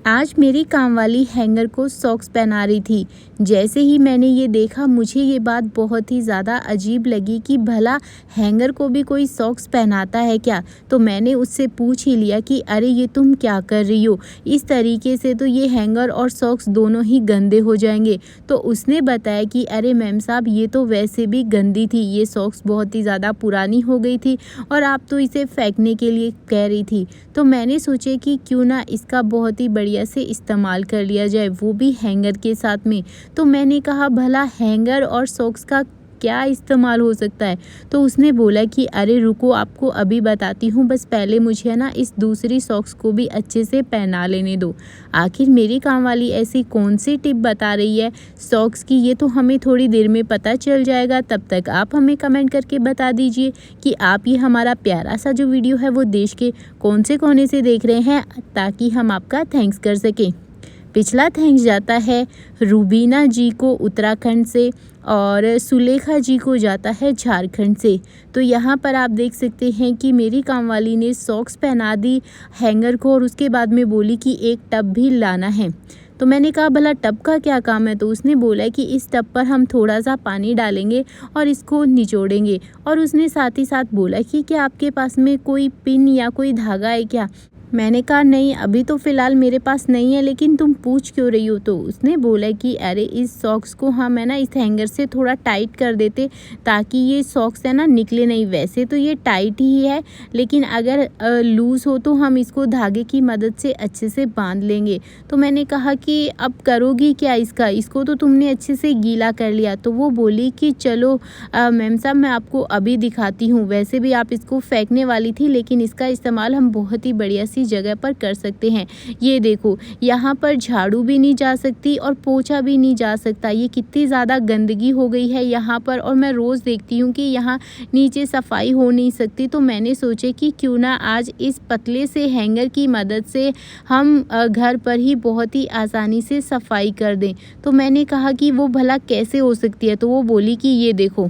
आज मेरी कामवाली हैंगर को सॉक्स पहना रही थी। जैसे ही मैंने ये देखा मुझे ये बात बहुत ही ज़्यादा अजीब लगी कि भला हैंगर को भी कोई सॉक्स पहनाता है क्या। तो मैंने उससे पूछ ही लिया कि अरे ये तुम क्या कर रही हो, इस तरीके से तो ये हैंगर और सॉक्स दोनों ही गंदे हो जाएंगे। तो उसने बताया कि अरे मैम साहब ये तो वैसे भी गंदी थी, ये सॉक्स बहुत ही ज़्यादा पुरानी हो गई थी और आप तो इसे फेंकने के लिए कह रही थी। तो मैंने सोचे कि क्यों ना इसका बहुत ही बढ़िया से इस्तेमाल कर लिया जाए, वो भी हैंगर के साथ में। तो मैंने कहा भला हैंगर और सॉक्स का क्या इस्तेमाल हो सकता है। तो उसने बोला कि अरे रुको आपको अभी बताती हूँ, बस पहले मुझे ना इस दूसरी सॉक्स को भी अच्छे से पहना लेने दो। आखिर मेरी कामवाली ऐसी कौन सी टिप बता रही है सॉक्स की, ये तो हमें थोड़ी देर में पता चल जाएगा। तब तक आप हमें कमेंट करके बता दीजिए कि आप ये हमारा प्यारा सा जो वीडियो है वो देश के कौन से कोने से देख रहे हैं, ताकि हम आपका थैंक्स कर सकें। पिछला थैंक्स जाता है रूबीना जी को उत्तराखंड से और सुलेखा जी को जाता है झारखंड से। तो यहाँ पर आप देख सकते हैं कि मेरी कामवाली ने सॉक्स पहना दी हैंगर को और उसके बाद में बोली कि एक टब भी लाना है। तो मैंने कहा भला टब का क्या काम है। तो उसने बोला कि इस टब पर हम थोड़ा सा पानी डालेंगे और इसको निचोड़ेंगे। और उसने साथ ही साथ बोला कि क्या आपके पास में कोई पिन या कोई धागा है क्या। मैंने कहा नहीं अभी तो फ़िलहाल मेरे पास नहीं है, लेकिन तुम पूछ क्यों रही हो। तो उसने बोला कि अरे इस सॉक्स को हम है ना इस हैंगर से थोड़ा टाइट कर देते ताकि ये सॉक्स है ना निकले नहीं। वैसे तो ये टाइट ही है, लेकिन अगर लूज़ हो तो हम इसको धागे की मदद से अच्छे से बांध लेंगे। तो मैंने कहा कि अब करोगी क्या इसको तो तुमने अच्छे से गीला कर लिया। तो वो बोली कि चलो मैम साहब मैं आपको अभी दिखाती हूँ। वैसे भी आप इसको फेंकने वाली थी, लेकिन इसका इस्तेमाल हम बहुत ही बढ़िया जगह पर कर सकते हैं। ये देखो यहाँ पर झाड़ू भी नहीं जा सकती और पोछा भी नहीं जा सकता। ये कितनी ज़्यादा गंदगी हो गई है यहाँ पर, और मैं रोज़ देखती हूँ कि यहाँ नीचे सफाई हो नहीं सकती। तो मैंने सोचे कि क्यों ना आज इस पतले से हैंगर की मदद से हम घर पर ही बहुत ही आसानी से सफाई कर दें। तो मैंने कहा कि वो भला कैसे हो सकती है। तो वो बोली कि ये देखो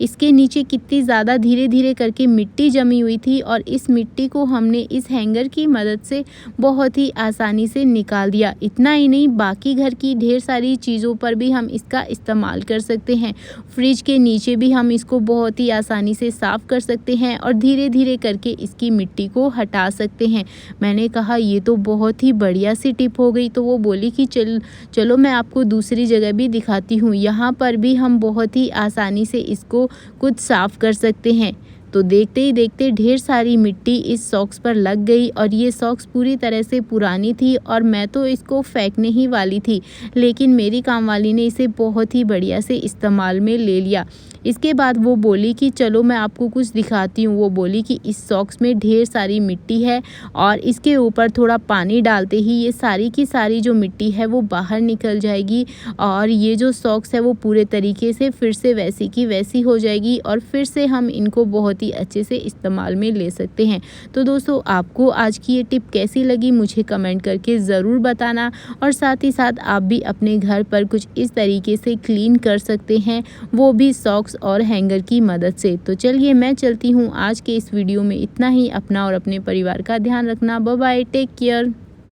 इसके नीचे कितनी ज़्यादा धीरे धीरे करके मिट्टी जमी हुई थी और इस मिट्टी को हमने इस हैंगर की मदद से बहुत ही आसानी से निकाल दिया। इतना ही नहीं, बाकी घर की ढेर सारी चीज़ों पर भी हम इसका इस्तेमाल कर सकते हैं। फ्रिज के नीचे भी हम इसको बहुत ही आसानी से साफ़ कर सकते हैं और धीरे धीरे करके इसकी मिट्टी को हटा सकते हैं। मैंने कहा ये तो बहुत ही बढ़िया सी टिप हो गई। तो वो बोली कि चलो मैं आपको दूसरी जगह भी दिखाती हूँ, यहाँ पर भी हम बहुत ही आसानी से इसको कुछ साफ कर सकते हैं। तो देखते ही देखते ढेर सारी मिट्टी इस सॉक्स पर लग गई और ये सॉक्स पूरी तरह से पुरानी थी और मैं तो इसको फेंकने ही वाली थी, लेकिन मेरी कामवाली ने इसे बहुत ही बढ़िया से इस्तेमाल में ले लिया। इसके बाद वो बोली कि चलो मैं आपको कुछ दिखाती हूँ। वो बोली कि इस सॉक्स में ढेर सारी मिट्टी है और इसके ऊपर थोड़ा पानी डालते ही ये सारी की सारी जो मिट्टी है वो बाहर निकल जाएगी और ये जो सॉक्स है वो पूरे तरीके से फिर से वैसी की वैसी हो जाएगी और फिर से हम इनको बहुत ही अच्छे से इस्तेमाल में ले सकते हैं। तो दोस्तों आपको आज की ये टिप कैसी लगी मुझे कमेंट करके ज़रूर बताना, और साथ ही साथ आप भी अपने घर पर कुछ इस तरीके से क्लीन कर सकते हैं, वो भी सॉक्स और हैंगर की मदद से। तो चलिए मैं चलती हूँ। आज के इस वीडियो में इतना ही। अपना और अपने परिवार का ध्यान रखना। Bye bye, take care.